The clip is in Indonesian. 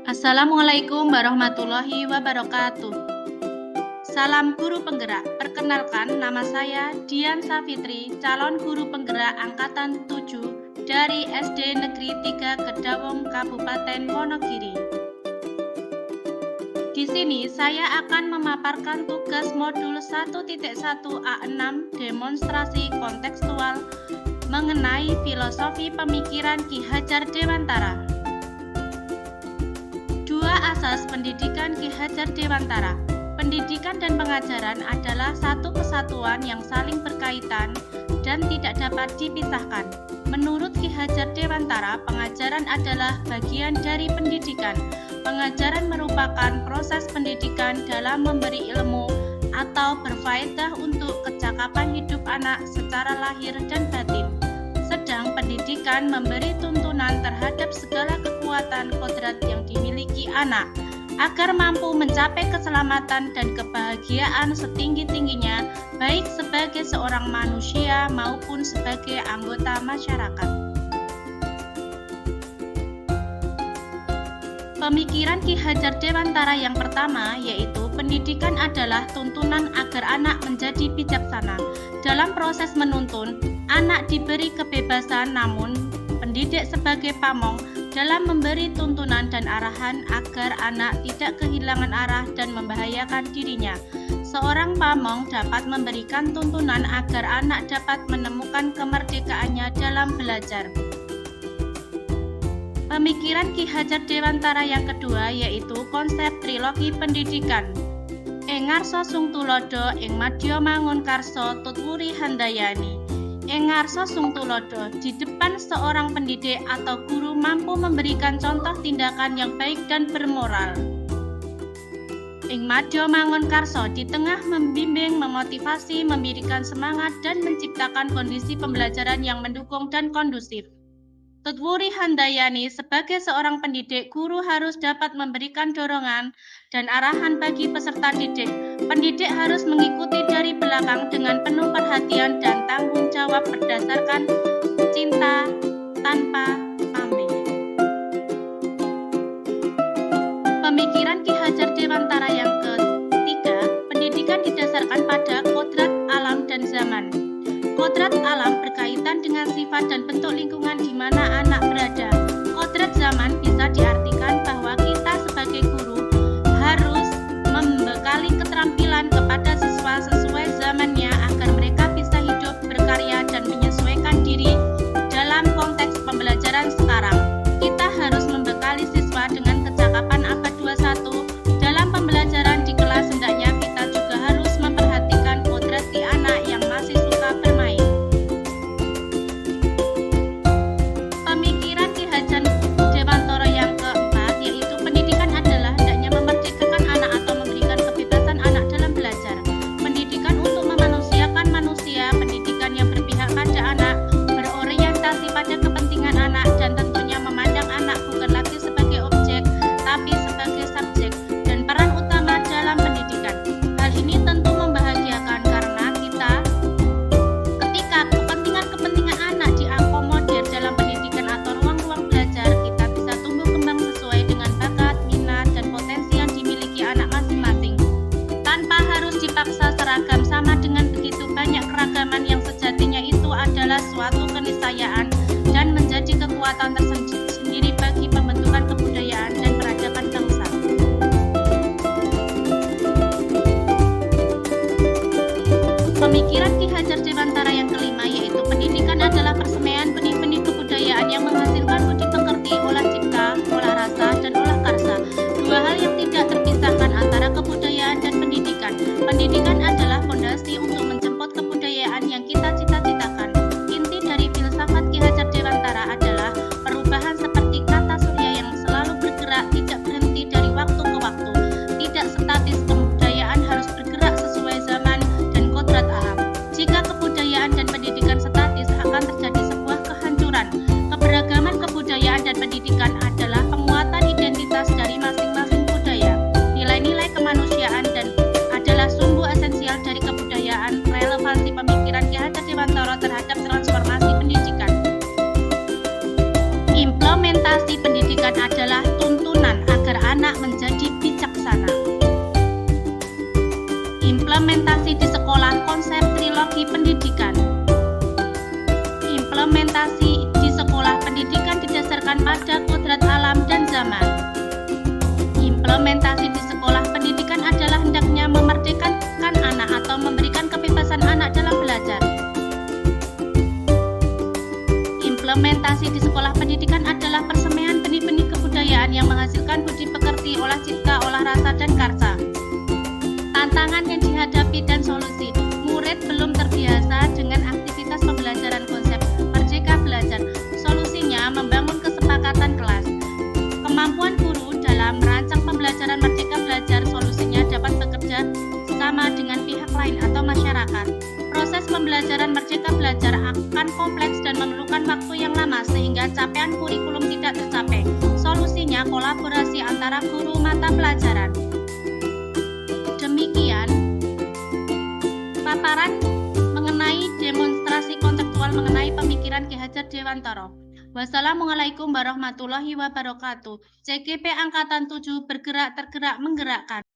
Assalamualaikum warahmatullahi wabarakatuh. Salam guru penggerak. Perkenalkan, nama saya Dian Safitri, calon guru penggerak angkatan 7 dari SD Negeri 3 Gedawong, Kabupaten Wonogiri. Di sini saya akan memaparkan tugas modul 1.1 A6 demonstrasi kontekstual mengenai filosofi pemikiran Ki Hajar Dewantara. Dua asas pendidikan Ki Hajar Dewantara. Pendidikan dan pengajaran adalah satu kesatuan yang saling berkaitan dan tidak dapat dipisahkan. Menurut Ki Hajar Dewantara, pengajaran adalah bagian dari pendidikan. Pengajaran merupakan proses pendidikan dalam memberi ilmu atau berfaedah untuk kecakapan hidup anak secara lahir dan batin. Sedang pendidikan memberi tuntunan terhadap segala kekuatan kodrat yang dimiliki anak, agar mampu mencapai keselamatan dan kebahagiaan setinggi-tingginya, baik sebagai seorang manusia maupun sebagai anggota masyarakat. Pemikiran Ki Hajar Dewantara yang pertama yaitu pendidikan adalah tuntunan agar anak menjadi bijaksana. Dalam proses menuntun, anak diberi kebebasan, namun pendidik sebagai pamong dalam memberi tuntunan dan arahan agar anak tidak kehilangan arah dan membahayakan dirinya. Seorang pamong dapat memberikan tuntunan agar anak dapat menemukan kemerdekaannya dalam belajar. Pemikiran Ki Hajar Dewantara yang kedua yaitu konsep trilogi pendidikan. Ing ngarsa sung tulodo, ing madya mangun karsa, tutwuri handayani. Ing ngarsa sung tulodo, di depan seorang pendidik atau guru mampu memberikan contoh tindakan yang baik dan bermoral. Ing madya mangun karsa, di tengah membimbing, memotivasi, memberikan semangat dan menciptakan kondisi pembelajaran yang mendukung dan kondusif. Tutwuri handayani, sebagai seorang pendidik, guru harus dapat memberikan dorongan dan arahan bagi peserta didik. Pendidik harus mengikuti dari belakang dengan penuh perhatian dan tanggung jawab berdasarkan cinta tanpa pamrih. Pemikiran Ki Hajar Dewantara yang ketiga, pendidikan didasarkan pada kodrat alam dan zaman. Kodrat alam berkaitan dengan sifat dan bentuk lingkungan di mana anak berada. Kodrat zaman bisa diartikan bahwa kita sebagai guru harus membekali keterampilan kepada siswa sesuai zamannya agar mereka bisa hidup, berkarya, dan menyesuaikan diri dalam konteks pembelajaran sekarang. Kita harus membekali siswa dengan kecakapan abad 21 dalam pembelajaran di kelas. Hendaknya kita juga harus memperhatikan kodrat si anak yang masih suka bermain. Pemikiran Ki Hajar Dewantara yang keempat yaitu pendidikan adalah hendaknya memerdekakan anak atau memberikan kebebasan anak dalam belajar. Pendidikan untuk memanusiakan manusia, pendidikan yang berpihak pada anak, berorientasi pada kepentingan anak, dan tentunya memandang anak bukan lagi sebagai objek, tapi sebagai subjek dan peran utama dalam pendidikan. Hal ini tentu membahagiakan karena ketika kepentingan anak diakomodir dalam pendidikan atau ruang-ruang belajar, kita bisa tumbuh kembang sesuai dengan bakat, minat, dan potensi yang dimiliki anak masing-masing. Tanpa harus dipaksa seragam, sama dengan begitu banyak keragaman yang sejatinya itu adalah suatu keniscayaan dan menjadi kekuatan tersendiri bagi pembentukan kebudayaan dan peradaban bangsa. Pemikiran Ki Hajar Dewantara yang kelima yaitu pendidikan adalah persemaian benih-benih kebudayaan yang menghasilkan budi pekerti, olah cipta, olah rasa, dan olah karsa. Dua hal yang tidak terpisahkan antara kebudayaan dan pendidikan. Pendidikan adalah fondasi untuk menjemput kebudayaan yang kita cita-citakan. Inti dari filsafat Ki Hajar Dewantara adalah perubahan seperti kata surya yang selalu bergerak, tidak berhenti dari waktu ke waktu. Tidak statis, kebudayaan harus bergerak sesuai zaman dan kodrat alam. Jika kebudayaan dan pendidikan statis, akan terjadi sebuah kehancuran. Keberagaman kebudayaan dan pendidikan adalah penguatan identitas dari masing-masing budaya. Nilai-nilai kemanusiaan dan adalah sumber esensial dari kebudayaan. Relevansi pemikiran Ki Hajar Dewantara terhadap transformasi pendidikan. Implementasi pendidikan adalah tuntunan agar teknologi pendidikan. Implementasi di sekolah pendidikan didasarkan pada kodrat alam dan zaman. Implementasi di sekolah pendidikan adalah hendaknya memerdekakan anak atau memberikan kebebasan anak dalam belajar. Implementasi di sekolah pendidikan adalah persemaian benih-benih kebudayaan yang menghasilkan budi pekerti, olah cipta, olah rasa, dan karsa. Tantangan yang dihadapi dan solusi. Murid belum terbiasa dengan aktivitas pembelajaran konsep Merdeka Belajar. Solusinya membangun kesepakatan kelas. Kemampuan guru dalam merancang pembelajaran Merdeka Belajar, solusinya dapat bekerja sama dengan pihak lain atau masyarakat. Proses pembelajaran Merdeka Belajar akan kompleks dan memerlukan waktu yang lama sehingga capaian kurikulum tidak tercapai. Solusinya kolaborasi antara guru mata pelajaran. Demikian paparan mengenai demonstrasi konseptual mengenai pemikiran Ki Hajar Dewantara. Wassalamualaikum warahmatullahi wabarakatuh. CGP Angkatan 7 bergerak tergerak menggerakkan.